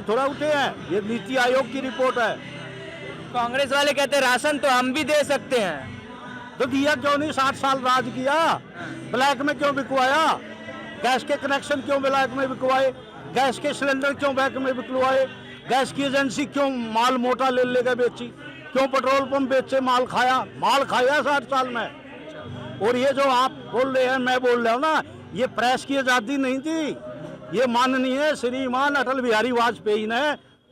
थोड़ा उठे हैं, ये नीति आयोग की रिपोर्ट है। कांग्रेस वाले कहते हैं राशन तो हम भी दे सकते हैं। तो दिया क्यों नहीं? 60 साल राज किया, ब्लैक में क्यों बिकवाया? गैस के कनेक्शन क्यों ब्लैक में बिकवाए? गैस के सिलेंडर क्यों ब्लैक में बिकवाए? गैस की एजेंसी क्यों माल मोटा ले लेकर बेची? क्यों पेट्रोल पंप बेचे? माल खाया 60 साल में। और ये जो आप बोल रहे हैं, मैं बोल रहा हूँ ना, ये प्रेस की आजादी नहीं थी। ये माननीय श्रीमान अटल बिहारी वाजपेयी ने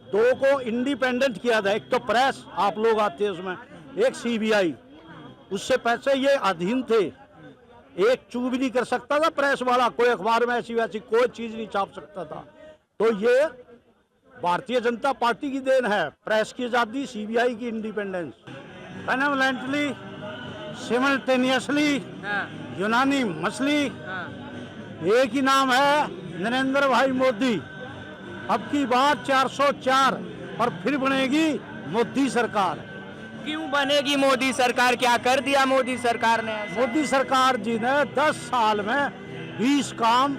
दो को इंडिपेंडेंट किया था। एक तो प्रेस, आप लोग आते हैं उसमें, एक सीबीआई। उससे पहले ये अधीन थे, एक चू भी नहीं कर सकता था प्रेस वाला, कोई अखबार में ऐसी वैसी कोई चीज नहीं छाप सकता था। तो ये भारतीय जनता पार्टी की देन है, प्रेस की आजादी, सीबीआई की इंडिपेंडेंस। बेनेवलेंटली, सिमल्टेनियसली, यूनानी मसली, एक ही नाम है नरेंद्र भाई मोदी। अब की बात 404 पर फिर बनेगी मोदी सरकार। क्यों बनेगी मोदी सरकार? क्या कर दिया मोदी सरकार ने? मोदी सरकार जी ने 10 साल में 20 काम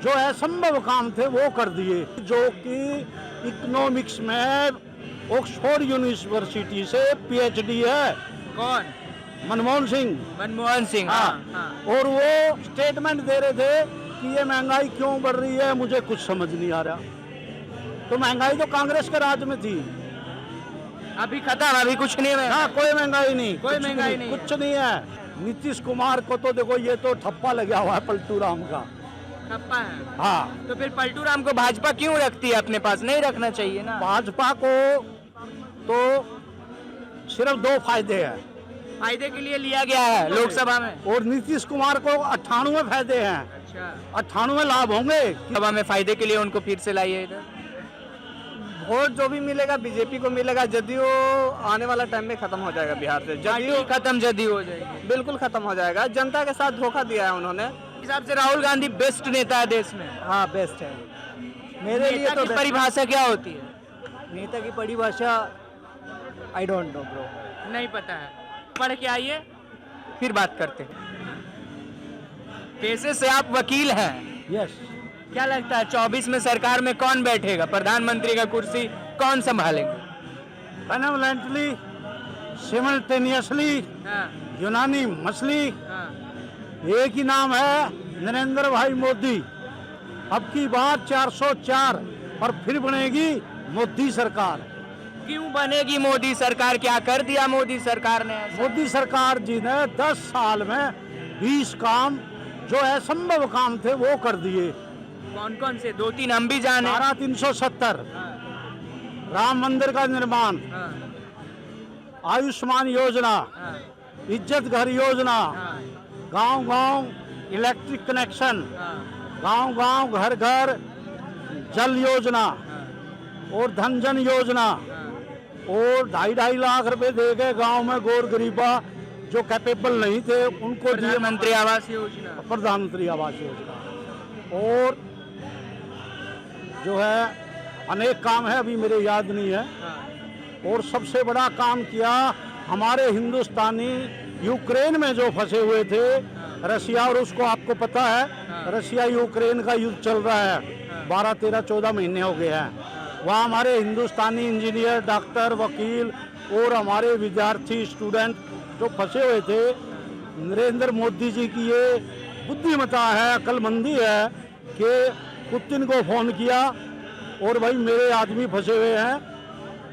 जो असंभव काम थे वो कर दिए। जो कि इकोनॉमिक्स में ऑक्सफोर्ड यूनिवर्सिटी से पीएचडी है। कौन? मनमोहन सिंह। मनमोहन सिंह, हाँ। और वो स्टेटमेंट दे रहे थे कि ये महंगाई क्यों बढ़ रही है, मुझे कुछ समझ नहीं आ रहा। तो महंगाई तो कांग्रेस के राज में थी, अभी खत्म, अभी कुछ नहीं है। हाँ, कोई महंगाई नहीं, कोई महंगाई नहीं, कुछ नहीं है। नीतीश कुमार को तो देखो, ये तो ठप्पा लगा हुआ है पलटू राम का। ठप्पा है? हाँ। तो फिर पलटू राम को भाजपा क्यों रखती है अपने पास? नहीं रखना चाहिए ना। भाजपा को तो सिर्फ 2 फायदे हैं। फायदे के लिए लिया गया है लोकसभा में, और नीतीश कुमार को 98 फायदे हैं। अच्छा, 98 लाभ होंगे। सभा में फायदे के लिए उनको फिर से लाइए इधर। वोट जो भी मिलेगा बीजेपी को मिलेगा। जदयू आने वाला टाइम में खत्म हो जाएगा बिहार से। जदयू खत्म, जदयू हो जाएगी, बिल्कुल खत्म हो जाएगा। जनता के साथ धोखा दिया है उन्होंने। हिसाब से राहुल गांधी बेस्ट नेता है देश में। हाँ, बेस्ट है मेरे लिए। तो परिभाषा क्या होती है? नेता की परिभाषा आई डोंट नो ब्रो, नहीं पता है, पढ़ के आइए फिर बात करते हैं। पेशे से आप वकील हैं, यस। क्या लगता है 24 में सरकार में कौन बैठेगा? प्रधानमंत्री का कुर्सी कौन संभालेंगे? बेनेवलेंटली, सिमल्टेनियसली, यूनानी मसली, एक ही नाम है नरेंद्र भाई मोदी। अब की बात 404 पर फिर बनेगी मोदी सरकार। क्यों बनेगी मोदी सरकार? क्या कर दिया मोदी सरकार ने? मोदी सरकार जी ने 10 साल में 20 काम जो असंभव काम थे वो कर दिए। कौन कौन से? 2-3 हम भी जाने। धारा 370, राम मंदिर का निर्माण, आयुष्मान योजना, इज्जत घर योजना, गांव-गांव इलेक्ट्रिक कनेक्शन, गांव-गांव घर घर जल योजना और धन जन योजना, और 2.5 लाख रुपए दे के गांव में गोर गरीबा जो कैपेबल नहीं थे उनको दिए। प्रधानमंत्री आवास योजना, प्रधानमंत्री आवास योजना, और जो है अनेक काम है, अभी मेरे याद नहीं है। और सबसे बड़ा काम किया हमारे हिंदुस्तानी यूक्रेन में जो फंसे हुए थे, रशिया, और उसको आपको पता है रशिया यूक्रेन का युद्ध चल रहा है, 12, 13, 14 महीने हो गए हैं। वहाँ हमारे हिंदुस्तानी इंजीनियर, डॉक्टर, वकील और हमारे विद्यार्थी, स्टूडेंट जो फंसे हुए थे, नरेंद्र मोदी जी की ये बुद्धिमता है, अक्लमंदी है कि पुतिन को फोन किया और भाई मेरे आदमी फंसे हुए हैं,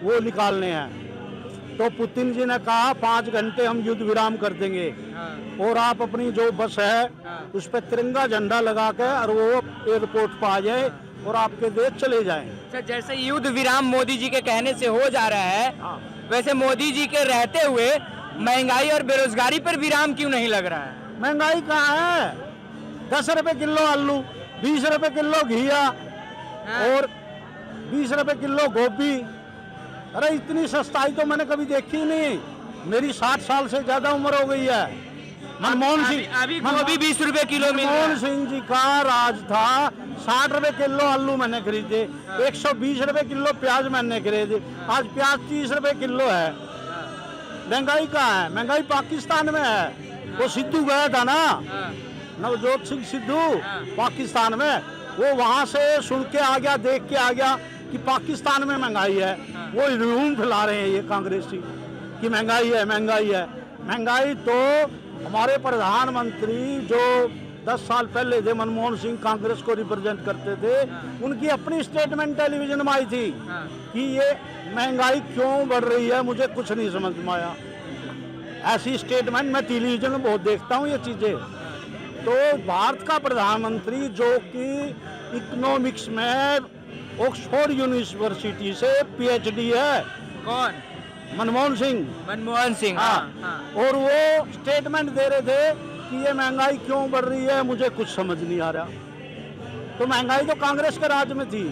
वो निकालने हैं। तो पुतिन जी ने कहा 5 घंटे हम युद्ध विराम कर देंगे, और आप अपनी जो बस है उस पर तिरंगा झंडा लगा के और वो एयरपोर्ट पर आ जाए और आपके देश चले जाएं। सर, जैसे युद्ध विराम मोदी जी के कहने से हो जा रहा है, वैसे मोदी जी के रहते हुए महंगाई और बेरोजगारी पर विराम क्यों नहीं लग रहा है? महंगाई कहाँ है? 10 रुपए किलो आलू, 20 रुपए किलो घिया और 20 रुपए किलो गोभी। अरे इतनी सस्ताई तो मैंने कभी देखी नहीं। मेरी 60 साल से ज्यादा उम्र हो गई है। मनमोहन सिंह, अभी गोभी 20 रुपए किलो मिल रहा है। मनमोहन सिंह जी का राज था, 60 रुपए किलो आलू मैंने खरीदे, 120 रुपए किलो प्याज मैंने खरीदे, आज प्याज 30 रुपए किलो है। महंगाई कहाँ है? महंगाई पाकिस्तान में है। वो सिद्धू गया था ना, नवजोत सिंह सिद्धू, पाकिस्तान में, वो वहां से सुन के आ गया, देख के आ गया, कि पाकिस्तान में महंगाई है, वो रूम फैला रहे हैं ये कांग्रेसी कि महंगाई है महंगाई है। महंगाई तो हमारे प्रधानमंत्री जो 10 साल पहले थे, मनमोहन सिंह कांग्रेस को रिप्रेजेंट करते थे, उनकी अपनी स्टेटमेंट टेलीविजन में आई थी कि ये महंगाई क्यों बढ़ रही है, मुझे कुछ नहीं समझ में आया। ऐसी स्टेटमेंट मैं टेलीविजन में बहुत देखता हूँ ये चीज़ें। तो भारत का प्रधानमंत्री जो कि इकोनॉमिक्स में ऑक्सफोर्ड यूनिवर्सिटी से पीएचडी है, कौन? मनमोहन सिंह। मनमोहन सिंह। हाँ। और वो स्टेटमेंट दे रहे थे कि ये महंगाई क्यों बढ़ रही है, मुझे कुछ समझ नहीं आ रहा। तो महंगाई तो कांग्रेस के राज में थी,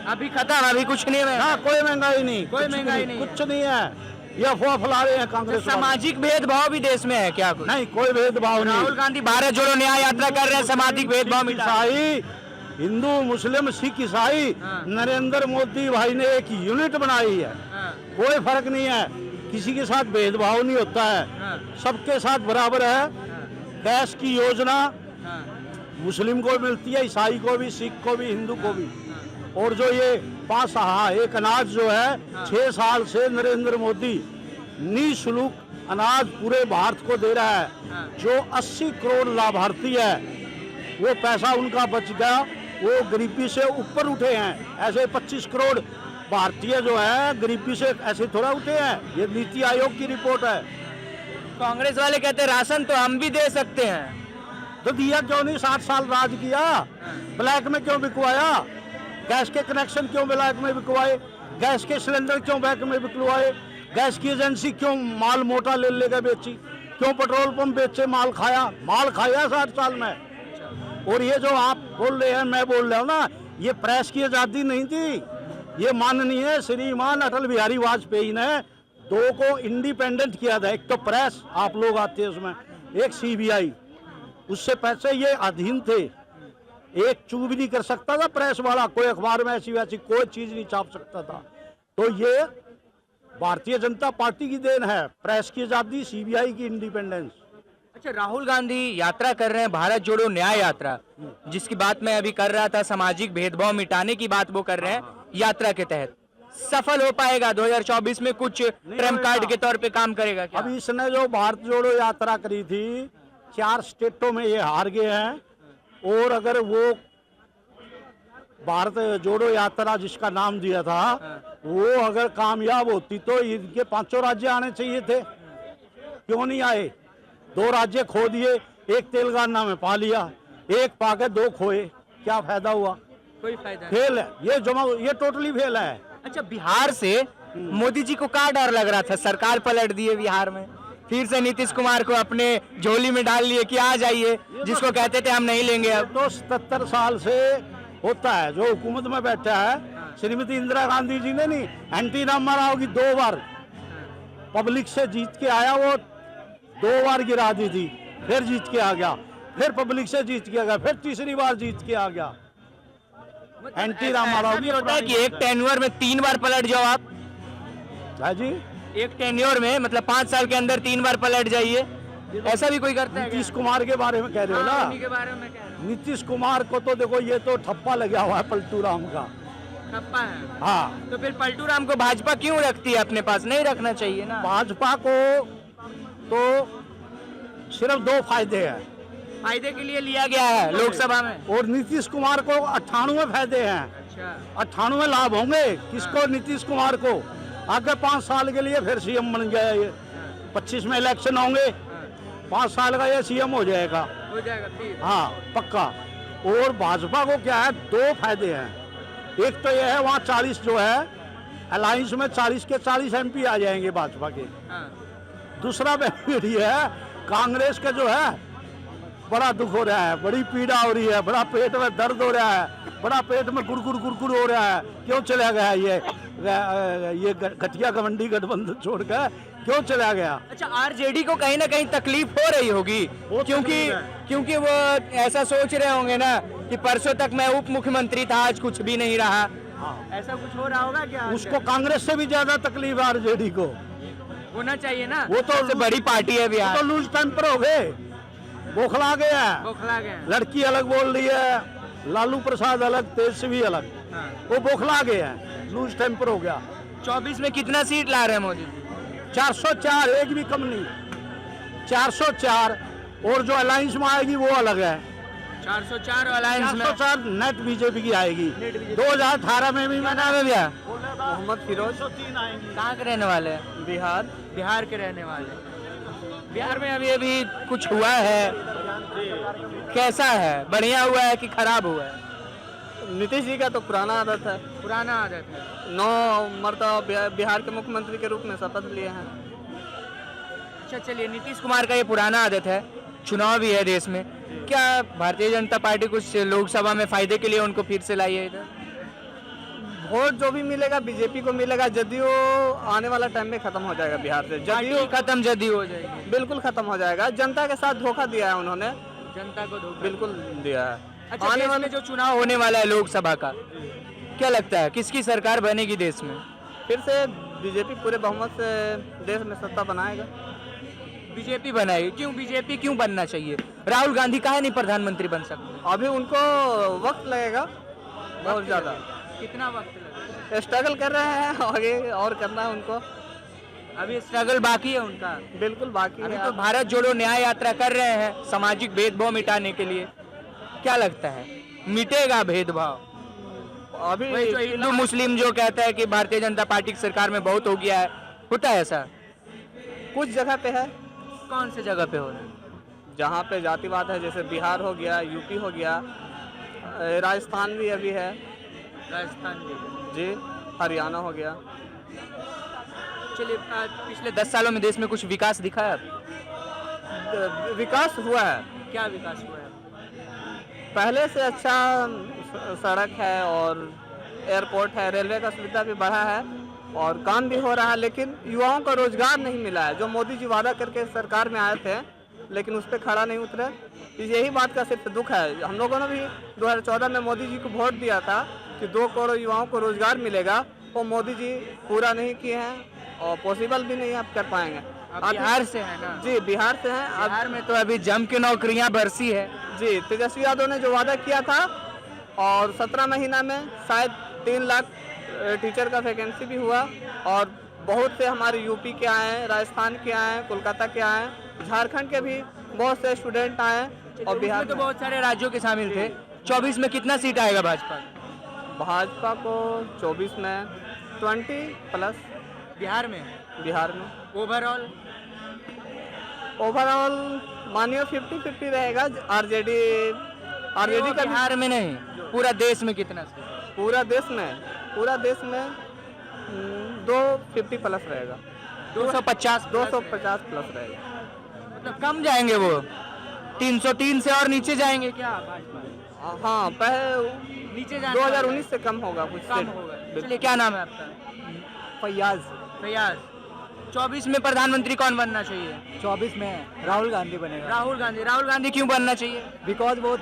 अभी खत्म, अभी कुछ नहीं है। ना कोई महंगाई नहीं, कोई महंगाई नहीं, कुछ नहीं है। ये अफवाह फैला रहे हैं कांग्रेस वाले। सामाजिक भेदभाव भी देश में है क्या कुछ? नहीं, कोई भेदभाव नहीं। राहुल गांधी भारत जोड़ो न्याय यात्रा कर रहे हैं, सामाजिक भेदभाव मिटा। ईसाई, हिंदू, मुस्लिम, सिख, ईसाई, नरेंद्र मोदी भाई ने एक यूनिट बनाई है। कोई फर्क नहीं है, किसी के साथ भेदभाव नहीं होता है, सबके साथ बराबर है। गैस की योजना मुस्लिम को मिलती है, ईसाई को भी, सिख को भी, हिंदू को भी। और जो ये एक अनाज जो है 6 साल से नरेंद्र मोदी निःशुल्क अनाज पूरे भारत को दे रहा है। जो 80 करोड़ लाभार्थी है वो पैसा उनका बच गया, वो गरीबी से ऊपर उठे हैं। ऐसे 25 करोड़ भारतीय जो है गरीबी से ऐसे थोड़ा उठे हैं, ये नीति आयोग की रिपोर्ट है। कांग्रेस वाले कहते हैं राशन तो हम भी दे सकते हैं, तो दिया क्यों नहीं? 60 साल राज किया, ब्लैक में क्यों बिकवाया? गैस के कनेक्शन क्यों ब्लैक में बिकवाए? गैस के सिलेंडर क्यों ब्लैक में बिकवाए? गैस की एजेंसी क्यों माल मोटा ले लेकर बेची? क्यों पेट्रोल पंप बेचे माल खाया? माल खाया 60 साल में। और ये जो आप बोल रहे हैं, मैं बोल रहा हूँ ना, ये प्रेस की आज़ादी नहीं थी। ये माननीय श्रीमान अटल बिहारी वाजपेयी ने 2 को इंडिपेंडेंट किया था। एक तो प्रेस, आप लोग आते हैं उसमें, एक सीबीआई। उससे पहले ये अधीन थे, एक चू भी नहीं कर सकता था प्रेस वाला, कोई अखबार में ऐसी वैसी कोई चीज नहीं छाप सकता था। तो ये भारतीय जनता पार्टी की देन है, प्रेस की आजादी, सीबीआई की इंडिपेंडेंस। अच्छा, राहुल गांधी यात्रा कर रहे हैं, भारत जोड़ो न्याय यात्रा, जिसकी बात मैं अभी कर रहा था, सामाजिक भेदभाव मिटाने की बात वो कर रहे हैं यात्रा के तहत। सफल हो पाएगा 2024 में? कुछ ट्रम्प कार्ड के तौर पे काम करेगा क्या? अभी इसने जो भारत जोड़ो यात्रा करी थी 4 स्टेटों में ये हार गए हैं। और अगर वो भारत जोड़ो यात्रा जिसका नाम दिया था वो अगर कामयाब होती तो इनके 5 राज्य आने चाहिए थे, क्यों नहीं आए? 2 राज्य खो दिए, एक तेलंगाना में पा लिया, एक पाके 2 खोए, क्या फायदा हुआ? कोई फायदा फेल है ये टोटली फेल है। अच्छा, बिहार से मोदी जी को क्या डर लग रहा था? सरकार पलट दिए बिहार में, फिर से नीतीश कुमार को अपने झोली में डाल लिए कि आ जाइए, जिसको कहते थे हम नहीं लेंगे। अब तो 77 साल से होता है, जो हुकूमत में बैठा है श्रीमती इंदिरा गांधी जी ने नहीं, एंटी रामा राव की 2 बार पब्लिक से जीत के आया, वो 2 बार गिरा दी थी, फिर जीत के आ गया, फिर पब्लिक से जीत के आ गया, फिर तीसरी बार जीत के आ गया। एंटी रामा राव भी होता है कि एक टेन्योर में 3 बार पलट जाओ आप? है जी, एक टेन्योर में मतलब 5 साल के अंदर 3 बार पलट जाइए, ऐसा भी कोई करता है? नीतीश कुमार के बारे में कह रहे हो ना? उन्हीं के बारे में कह रहा हूं। नीतीश कुमार को तो देखो, ये तो ठप्पा लगा हुआ है पलटू राम का। ठप्पा है? हाँ। तो फिर पलटू राम को भाजपा क्यों रखती है अपने पास? नहीं रखना चाहिए ना। भाजपा को तो सिर्फ 2 फायदे हैं, फायदे के लिए लिया गया है लोकसभा में, और नीतीश कुमार को 98 फायदे हैं। अच्छा, 98 लाभ होंगे किसको? नीतीश कुमार को। आगे 5 साल के लिए फिर सीएम बन गया ये, 25 में इलेक्शन होंगे, 5 साल का ये सीएम हो जाएगा फिर। हाँ, पक्का। और भाजपा को क्या है, 2 फायदे हैं। एक तो ये है वहाँ 40 जो है अलायंस में 40 के 40 एमपी आ जाएंगे भाजपा के। दूसरा बेनिफिट ये है, कांग्रेस का जो है बड़ा दुख हो रहा है, बड़ी पीड़ा हो रही है, बड़ा पेट में दर्द हो रहा है, बड़ा पेट में गुड़गुड़ हो रहा है। क्यों चला गया ये घटिया गठबंधन गठबंधन छोड़कर क्यों चला गया? अच्छा, आरजेडी को कहीं ना कहीं तकलीफ हो रही होगी, क्योंकि वो ऐसा सोच रहे होंगे ना कि परसों तक मैं उप मुख्यमंत्री था, आज कुछ भी नहीं रहा। हाँ। ऐसा कुछ हो रहा होगा क्या? उसको कांग्रेस से भी ज्यादा तकलीफ है आरजेडी को, होना चाहिए ना, वो तो सबसे बड़ी पार्टी है बिहार। तो लूज टेम्पर हो गए, बौखला गया। बौखला गया। लड़की अलग बोल रही है, लालू प्रसाद अलग, तेजस्वी अलग। वो बौखला गए हैं, लूज टेम्पर हो गया। 24 में कितना सीट ला रहे हैं मोदी जी? 404, एक भी कम नहीं, 404। और जो अलायंस में आएगी वो अलग है। 404 अलायंस में 404 नेट बीजेपी की आएगी। 2018 में भी मैंने नाम है भैया? मोहम्मद फिरोज, 303 आएंगी। कहाँ के रहने वाले हैं? बिहार। बिहार के रहने वाले। बिहार में अभी अभी कुछ हुआ है, कैसा है? बढ़िया हुआ है कि खराब हुआ है? नीतीश जी का तो पुराना आदत है, पुराना आदत है। 9 मरतबा बिहार के मुख्यमंत्री के रूप में शपथ लिए हैं। अच्छा चलिए, नीतीश कुमार का ये पुराना आदत है, चुनाव भी है देश में, क्या भारतीय जनता पार्टी कुछ लोकसभा में फायदे के लिए उनको फिर से लाई है इधर? वोट जो भी मिलेगा बीजेपी को मिलेगा। जदयू आने वाला टाइम में खत्म हो जाएगा बिहार से। जदयू खत्म जदयू हो जाएगी, बिल्कुल खत्म हो जाएगा। जनता के साथ धोखा दिया है उन्होंने, जनता को धोखा। बिल्कुल दिया है। अच्छा, आने वाले जो चुनाव होने वाला है लोकसभा का, क्या लगता है किसकी सरकार बनेगी देश में? फिर से बीजेपी पूरे बहुमत से देश में सत्ता बनाएगा। बीजेपी बनाएगी? क्यों बीजेपी क्यों बनना चाहिए? राहुल गांधी काहे नहीं प्रधानमंत्री बन सकते? अभी उनको वक्त लगेगा बहुत ज़्यादा। कितना वक्त लगेगा? स्ट्रगल कर रहे हैं, आगे और करना है उनको। अभी स्ट्रगल बाकी है उनका, बिल्कुल बाकी अभी है। तो भारत जोड़ो न्याय यात्रा कर रहे हैं सामाजिक भेदभाव मिटाने के लिए। क्या लगता है मिटेगा भेदभाव? अभी वही जो हिंदू मुस्लिम जो कहता है कि भारतीय जनता पार्टी की सरकार में बहुत हो गया है, होता है ऐसा? कुछ जगह पे है, कौन से जगह पे हो रहा है? जहाँ पे जातिवाद है, जैसे बिहार हो गया, यूपी हो गया, राजस्थान भी अभी है राजस्थान जी, हरियाणा हो गया। चलिए, पिछले 10 सालों में देश में कुछ विकास दिखा है आपको? विकास हुआ है, क्या विकास हुआ है? पहले से अच्छा सड़क है और एयरपोर्ट है, रेलवे का सुविधा भी बढ़ा है और काम भी हो रहा है। लेकिन युवाओं को रोजगार नहीं मिला है, जो मोदी जी वादा करके सरकार में आए थे, लेकिन उस पर खड़ा नहीं उतरे। यही बात का सिर्फ दुख है। हम लोगों ने भी 2014 में मोदी जी को वोट दिया था कि 2 करोड़ युवाओं को रोजगार मिलेगा, वो मोदी जी पूरा नहीं किए हैं और पॉसिबल भी नहीं आप कर पाएंगे। आप बिहार से है ना? जी, बिहार से हैं। बिहार में तो अभी जम के नौकरियां बरसी है। जी, तेजस्वी यादव ने जो वादा किया था और 17 महीना में शायद 3 लाख टीचर का वैकेंसी भी हुआ और बहुत से हमारे यूपी के आए हैं, राजस्थान के आए हैं, कोलकाता के आए हैं, झारखंड के भी बहुत से स्टूडेंट आए हैं और बिहार में तो बहुत सारे राज्यों के शामिल थे। 24 में कितना सीट आएगा भाजपा? भाजपा को 24 में 20+ बिहार में ओवरऑल मानिए 50-50 रहेगा। आरजेडी का बिहार में नहीं, पूरा देश में कितना सीट? पूरा देश में 250+ रहेगा, 250+ रहेगा। मतलब कम जाएंगे वो, 303 से और नीचे जाएंगे क्या भाजपा? हाँ, पहले नीचे जाना 2019 से कम होगा कुछ कम होगा। चलिए, क्या नाम है आपका? फैयाज। 24 में प्रधानमंत्री कौन बनना चाहिए? 24 में राहुल गांधी बनेगा। राहुल गांधी क्यों बनना चाहिए? बिकॉज वो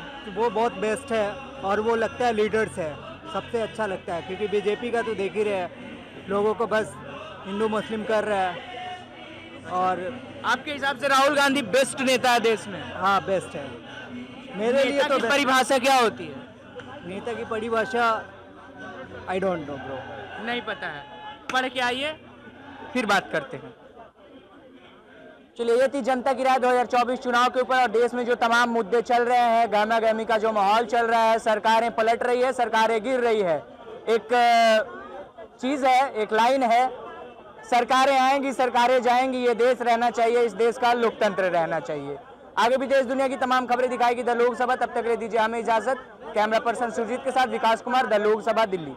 बहुत बेस्ट है और वो लगता है लीडर्स है, सबसे अच्छा लगता है। क्योंकि बीजेपी का तो देख ही रहे हैं, लोगों को बस हिंदू मुस्लिम कर रहा है। और आपके हिसाब से राहुल गांधी बेस्ट नेता है देश में? हाँ, बेस्ट है मेरे लिए तो। परिभाषा क्या होती है? नेता की परिभाषा आई डोंट नो ब्रो, नहीं पता है, पढ़ के आइए फिर बात करते हैं। चलिए, ये थी जनता की राय 2024 चुनाव के ऊपर और देश में जो तमाम मुद्दे चल रहे हैं, गहमा गहमी का जो माहौल चल रहा है, सरकारें पलट रही है, सरकारें गिर रही है। एक चीज है, एक लाइन है, सरकारें आएंगी सरकारें जाएंगी, ये देश रहना चाहिए, इस देश का लोकतंत्र रहना चाहिए। आगे भी देश दुनिया की तमाम खबरें दिखाएगी द लोकसभा। तब तक ले दीजिए हमें इजाजत। कैमरा पर्सन सुरजीत के साथ विकास कुमार, द लोकसभा, दिल्ली।